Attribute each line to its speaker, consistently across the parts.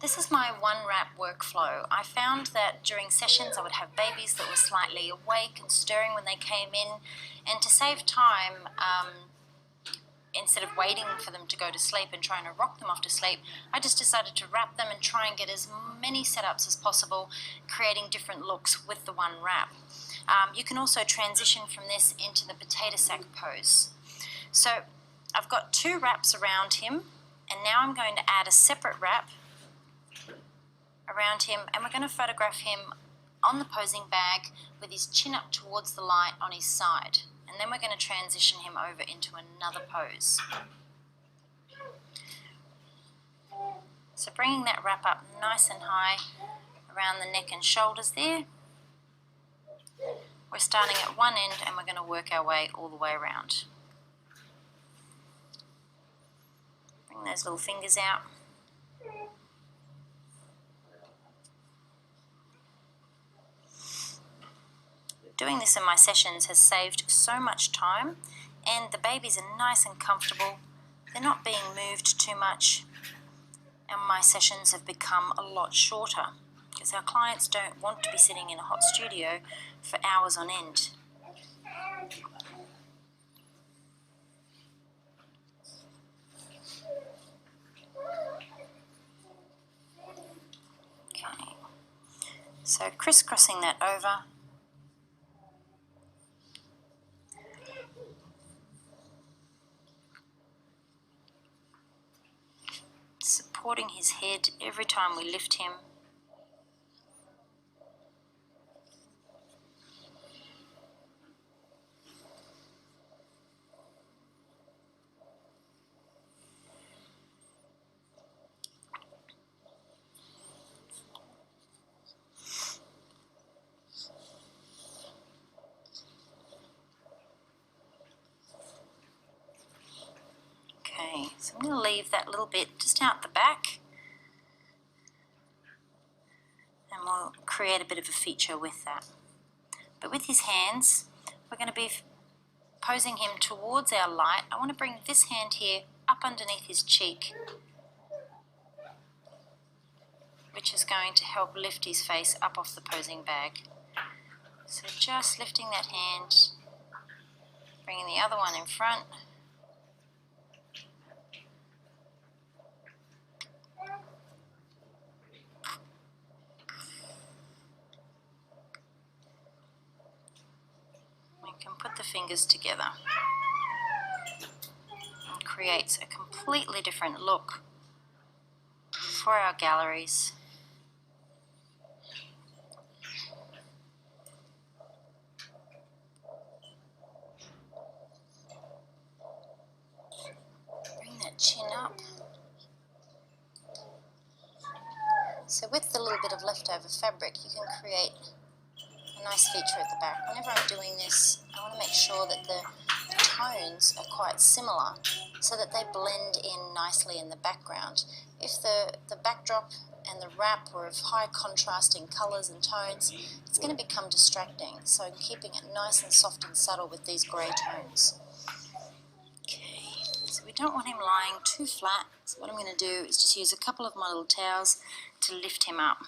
Speaker 1: This is my One Wrap workflow. I found that during sessions I would have babies that were slightly awake and stirring when they came in, and to save time, instead of waiting for them to go to sleep and trying to rock them off to sleep, I just decided to wrap them and try and get as many setups as possible, creating different looks with the One Wrap. You can also transition from this into the potato sack pose. So I've got 2 wraps around him, and now I'm going to add a separate wrap around him, and we're going to photograph him on the posing bag with his chin up towards the light on his side, and then we're going to transition him over into another pose. So bringing that wrap up nice and high around the neck and shoulders there. We're starting at one end and we're going to work our way all the way around. Bring those little fingers out. Doing this in my sessions has saved so much time, and the babies are nice and comfortable. They're not being moved too much, and my sessions have become a lot shorter because our clients don't want to be sitting in a hot studio for hours on end. Okay, so crisscrossing that over. Supporting his head every time we lift him. Okay, so I'm going to leave that little bit just out the back, and we'll create a bit of a feature with that. But with his hands, we're going to be posing him towards our light. I want to bring this hand here up underneath his cheek, which is going to help lift his face up off the posing bag. So just lifting that hand, bringing the other one in front. We can put the fingers together. It creates a completely different look for our galleries. Bring that chin up. So with the little bit of leftover fabric, you can create a nice feature at the back. Whenever I'm doing this, I want to make sure that the tones are quite similar so that they blend in nicely in the background. If the backdrop and the wrap are of high contrasting colours and tones, it's going to become distracting. So I'm keeping it nice and soft and subtle with these grey tones. Okay, so we don't want him lying too flat. So what I'm going to do is just use a couple of my little towels to lift him up.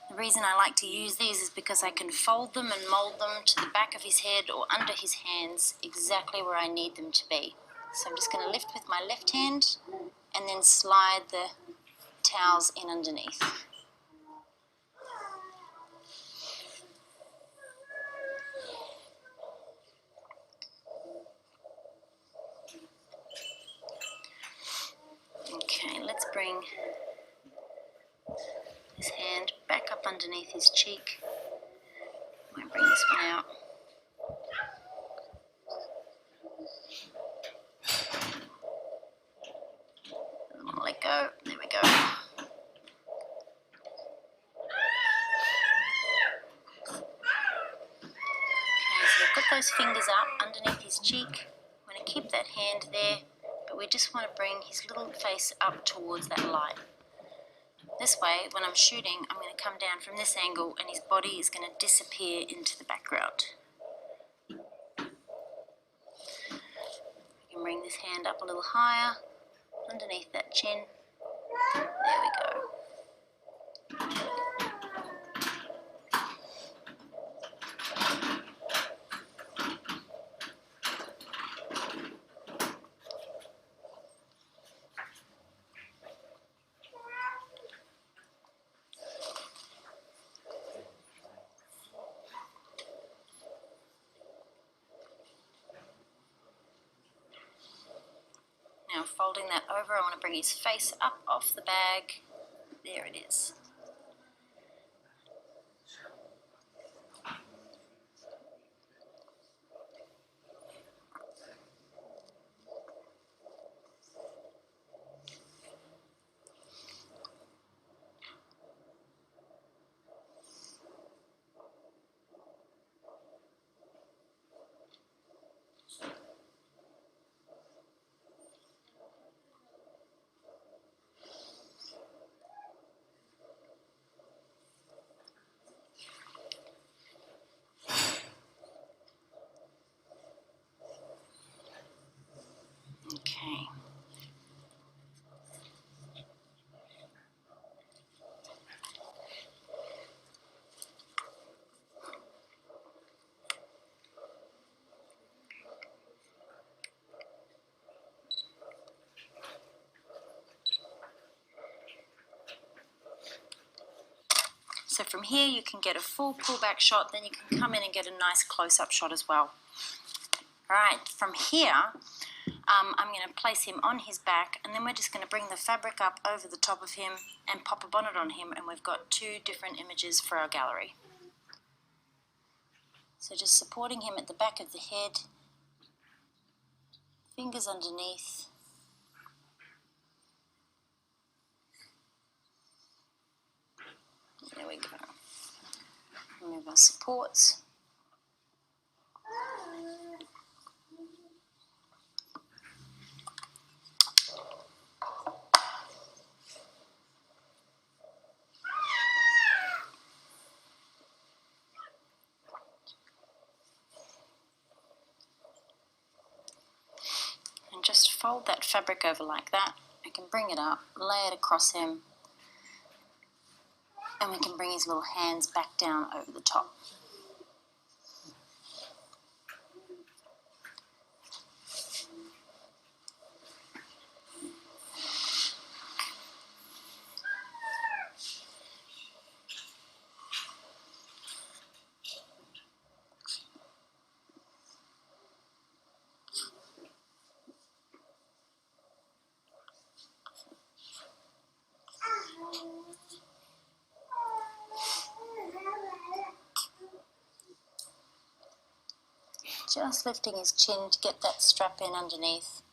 Speaker 1: The reason I like to use these is because I can fold them and mould them to the back of his head or under his hands exactly where I need them to be. So I'm just going to lift with my left hand and then slide the towels in underneath. Okay, let's bring his hand back up underneath his cheek. I might bring this one out. Let go. There we go. Okay, so we've got those fingers up underneath his cheek. I'm going to keep that hand there, but we just want to bring his little face up towards that light. This way, when I'm shooting, I'm going to come down from this angle and his body is going to disappear into the background. You can bring this hand up a little higher, underneath that chin. There we go. Now folding that over, I want to bring his face up off the bag. There it is. Okay. So from here you can get a full pullback shot, then you can come in and get a nice close-up shot as well. Alright, from here I'm going to place him on his back, and then we're just going to bring the fabric up over the top of him and pop a bonnet on him, and we've got two different images for our gallery. So just supporting him at the back of the head, fingers underneath. There we go. Remove our supports. And just fold that fabric over like that. I can bring it up, lay it across him, and we can bring his little hands back down over the top. Just lifting his chin to get that strap in underneath.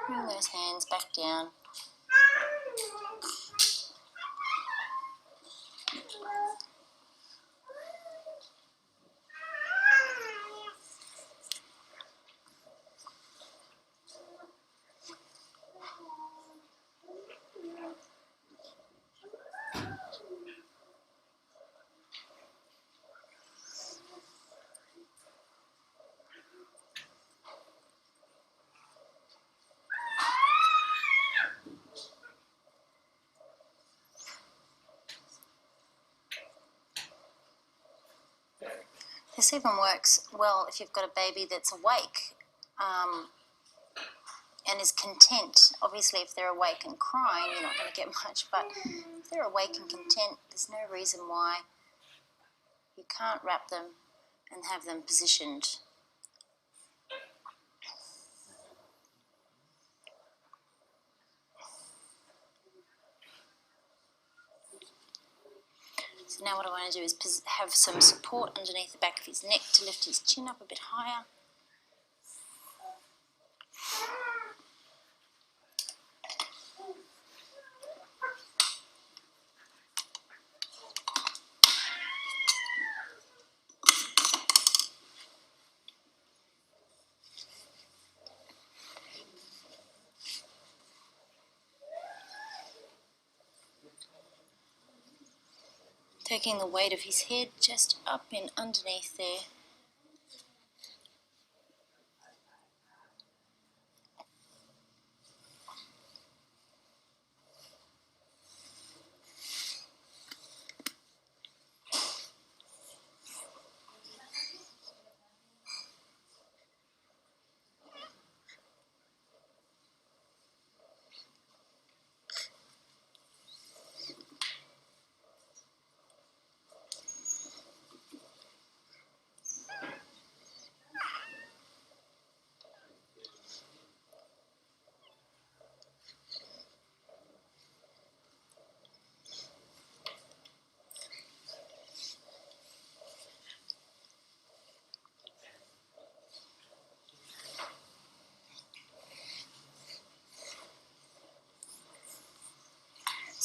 Speaker 1: Bring those hands back down. This even works well if you've got a baby that's awake and is content. Obviously, if they're awake and crying, you're not going to get much, but if they're awake and content, there's no reason why you can't wrap them and have them positioned. So now what I want to do is have some support underneath the back of his neck to lift his chin up a bit higher. Taking the weight of his head just up and underneath there.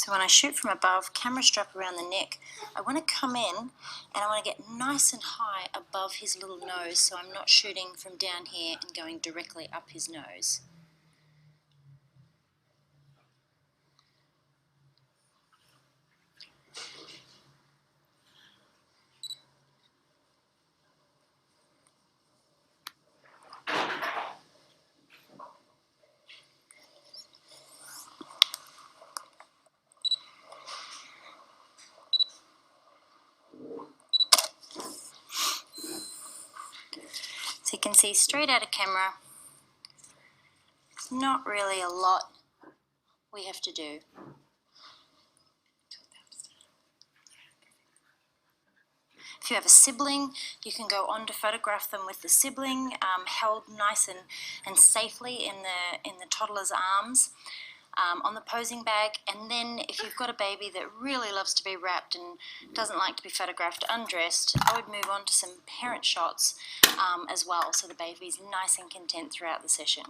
Speaker 1: So when I shoot from above, camera strap around the neck, I want to come in and I want to get nice and high above his little nose, so I'm not shooting from down here and going directly up his nose. So you can see straight out of camera, it's not really a lot we have to do. If you have a sibling, you can go on to photograph them with the sibling held nice and safely in the toddler's arms on the posing bag. And then if you've got a baby that really loves to be wrapped and doesn't like to be photographed undressed, I would move on to some parent shots as well, so the baby's nice and content throughout the session.